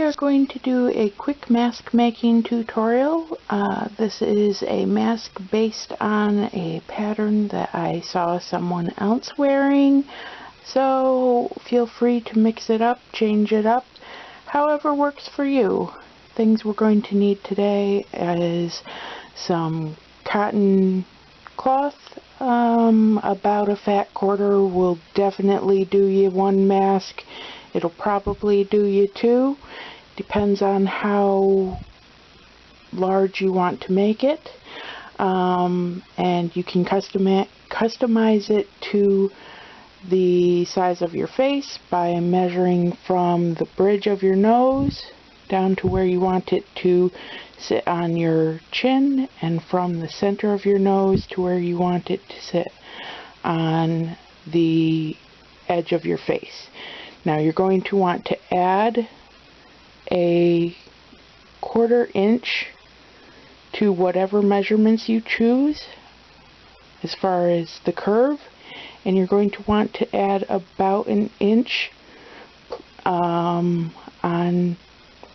are going to do a quick mask making tutorial. This is a mask based on a pattern that I saw someone else wearing, so feel free to mix it up, change it up, however works for you. Things we're going to need today is some cotton cloth. About a fat quarter will definitely do you one mask. It'll probably do you two. Depends on how large you want to make it. And you can customize it to the size of your face by measuring from the bridge of your nose down to where you want it to sit on your chin, and from the center of your nose to where you want it to sit on the edge of your face. Now you're going to want to add a 1/4 inch to whatever measurements you choose as far as the curve, and you're going to want to add about 1 inch on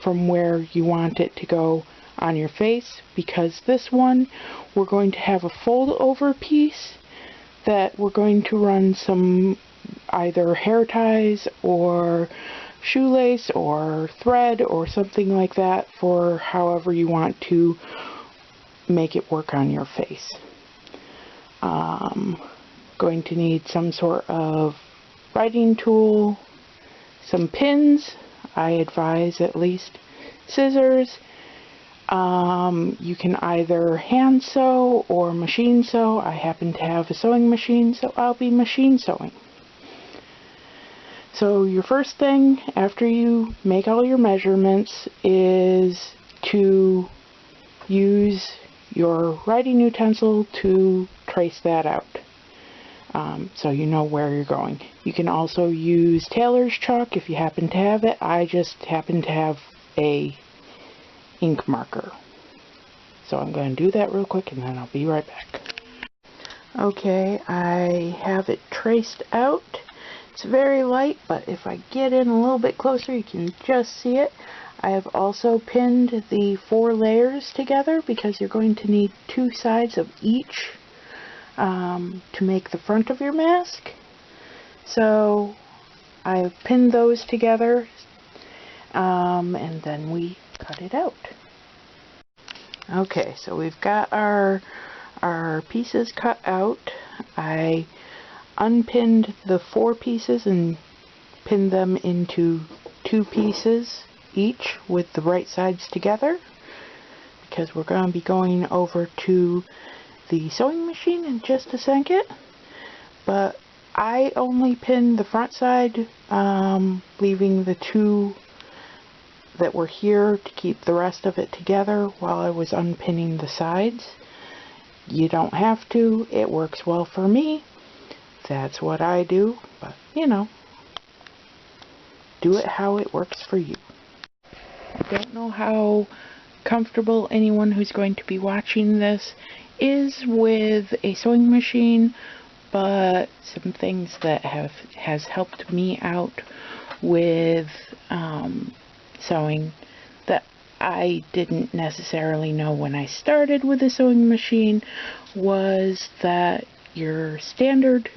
from where you want it to go on your face, because this one we're going to have a fold over piece that we're going to run some either hair ties or shoelace or thread or something like that for however you want to make it work on your face. Going to need some sort of writing tool, some pins, I advise at least, scissors. You can either hand sew or machine sew. I happen to have a sewing machine, so I'll be machine sewing. So your first thing after you make all your measurements is to use your writing utensil to trace that out, so you know where you're going. You can also use tailor's chalk if you happen to have it. I just happen to have a ink marker. So I'm going to do that real quick and then I'll be right back. Okay, I have it traced out. It's very light, but if I get in a little bit closer you can just see it. I have also pinned the 4 layers together because you're going to need 2 sides of each to make the front of your mask. So I've pinned those together, and then we cut it out. Okay, so we've got our pieces cut out. I unpinned the 4 pieces and pinned them into 2 pieces each with the right sides together, because we're going to be going over to the sewing machine in just a second. But I only pinned the front side, leaving the 2 that were here to keep the rest of it together while I was unpinning the sides. You don't have to. It works well for me. That's what I do. But, you know, do it how it works for you. I don't know how comfortable anyone who's going to be watching this is with a sewing machine, but some things that has helped me out with sewing that I didn't necessarily know when I started with a sewing machine was that your standard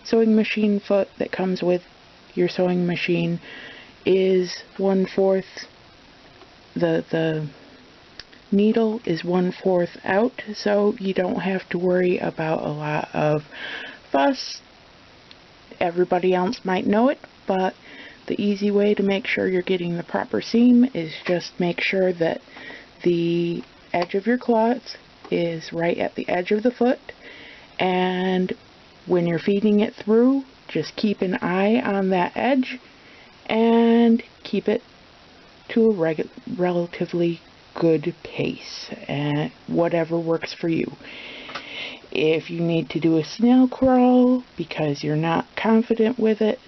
sewing machine foot that comes with your sewing machine is 1/4. The needle is 1/4 out, so you don't have to worry about a lot of fuss. Everybody else might know it, but the easy way to make sure you're getting the proper seam is just make sure that the edge of your cloth is right at the edge of the foot, and when you're feeding it through, just keep an eye on that edge and keep it to a relatively good pace, and whatever works for you. If you need to do a snail crawl because you're not confident with it,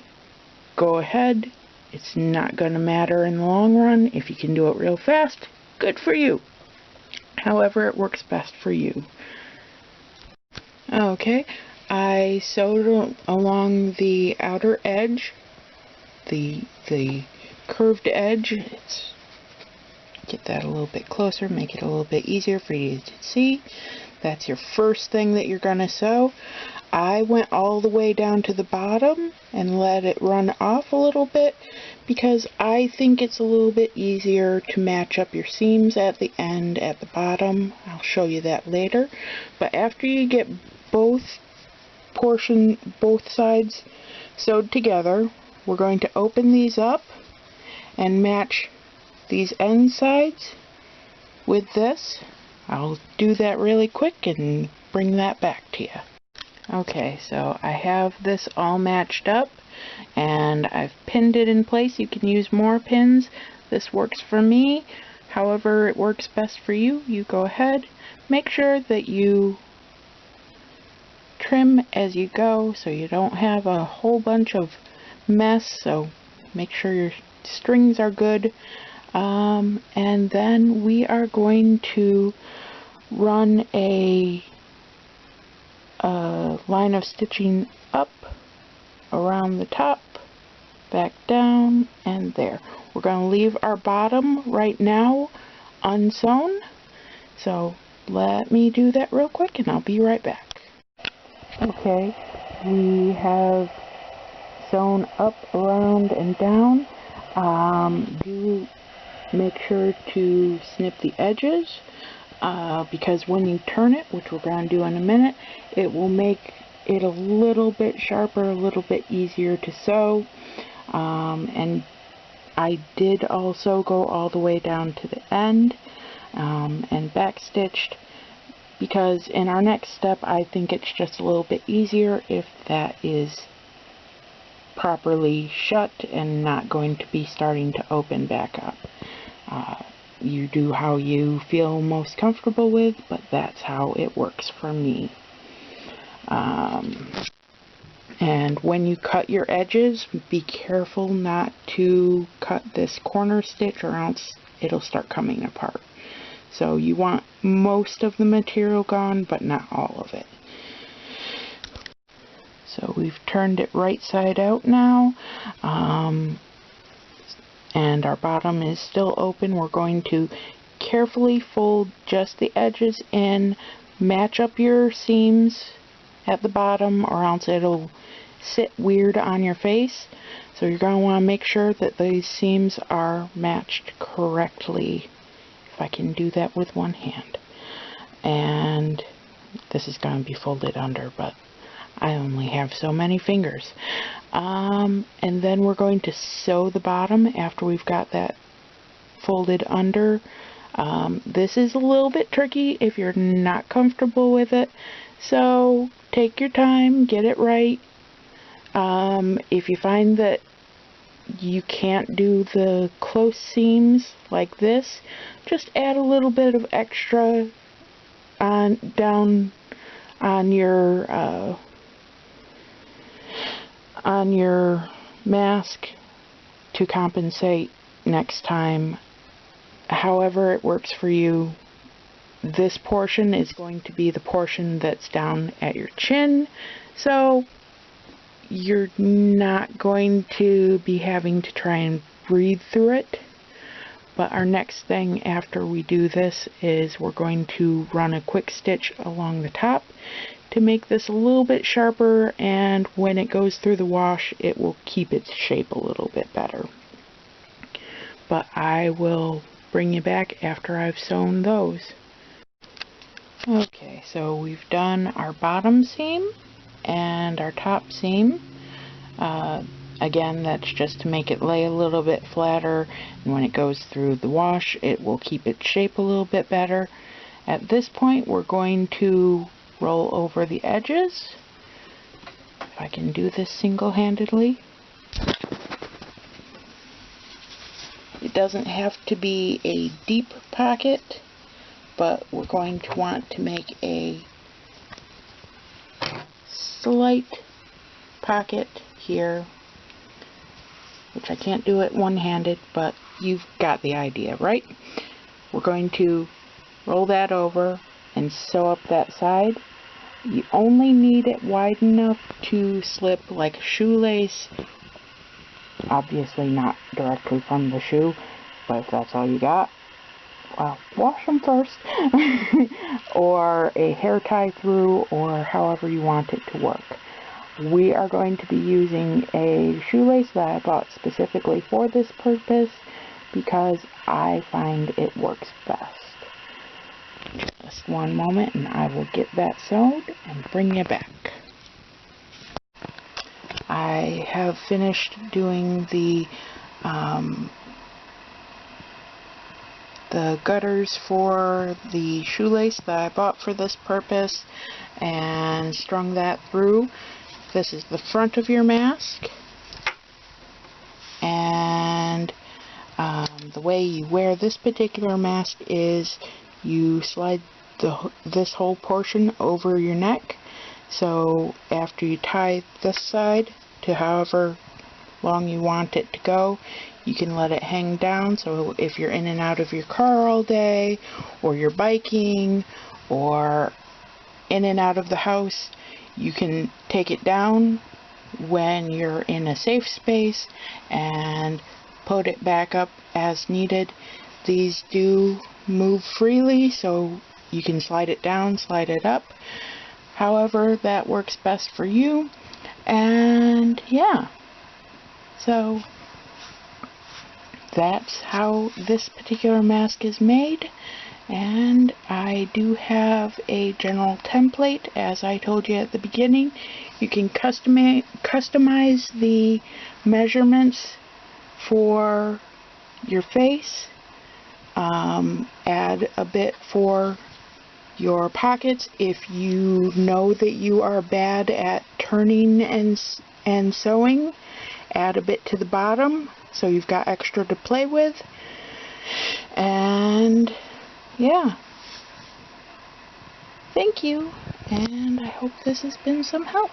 go ahead. It's not going to matter in the long run. If you can do it real fast, good for you. However it works best for you. Okay, I sewed along the outer edge, the curved edge. Get that a little bit closer, make it a little bit easier for you to see. That's your first thing that you're going to sew. I went all the way down to the bottom and let it run off a little bit because I think it's a little bit easier to match up your seams at the end at the bottom. I'll show you that later. But after you get both sides sewed together, we're going to open these up and match these end sides with this. I'll do that really quick and bring that back to you. Okay, so I have this all matched up and I've pinned it in place. You can use more pins. This works for me. However it works best for you, you go ahead. Make sure that you trim as you go so you don't have a whole bunch of mess. So make sure your strings are good. And then we are going to run a line of stitching up around the top, back down, and there. We're going to leave our bottom right now unsewn. So let me do that real quick and I'll be right back. Okay, we have sewn up, around, and down. Do make sure to snip the edges because when you turn it, which we're going to do in a minute, it will make it a little bit sharper, a little bit easier to sew. And I did also go all the way down to the end and back stitched because in our next step I think it's just a little bit easier if that is properly shut and not going to be starting to open back up. You do how you feel most comfortable with, but that's how it works for me. And when you cut your edges, be careful not to cut this corner stitch or else it'll start coming apart. So you want most of the material gone, but not all of it. So we've turned it right side out now. And our bottom is still open. We're going to carefully fold just the edges in, match up your seams at the bottom or else it'll sit weird on your face. So you're going to want to make sure that these seams are matched correctly. If I can do that with one hand. And this is going to be folded under, but I only have so many fingers. And then we're going to sew the bottom after we've got that folded under. This is a little bit tricky if you're not comfortable with it, so take your time, get it right. If you find that you can't do the close seams like this, just add a little bit of extra down on your mask to compensate next time. However it works for you. This portion is going to be the portion that's down at your chin, so you're not going to be having to try and breathe through it. But our next thing after we do this is we're going to run a quick stitch along the top to make this a little bit sharper, and when it goes through the wash it will keep its shape a little bit better. But I will bring you back after I've sewn those. Okay, so we've done our bottom seam and our top seam. Again, that's just to make it lay a little bit flatter, and when it goes through the wash it will keep its shape a little bit better. At this point we're going to roll over the edges. If I can do this single-handedly. It doesn't have to be a deep pocket, but we're going to want to make a slight pocket here, which I can't do it one-handed, but you've got the idea, right? We're going to roll that over and sew up that side. You only need it wide enough to slip like a shoelace obviously not directly from the shoe, but if that's all you got, well, wash them first. Or a hair tie through, or however you want it to work. We are going to be using a shoelace that I bought specifically for this purpose because I find it works best. Just one moment and I will get that sewed and bring you back. I have finished doing the gutters for the shoelace that I bought for this purpose and strung that through. This is the front of your mask, and the way you wear this particular mask is you slide this whole portion over your neck. So after you tie this side to however long you want it to go, you can let it hang down. So if you're in and out of your car all day, or you're biking, or in and out of the house, you can take it down when you're in a safe space and put it back up as needed. These do move freely, so you can slide it down, slide it up, however that works best for you. And yeah, so that's how this particular mask is made. And I do have a general template, as I told you at the beginning. You can customize the measurements for your face, add a bit for your pockets if you know that you are bad at turning and sewing. Add a bit to the bottom so you've got extra to play with. And yeah, thank you, and I hope this has been some help.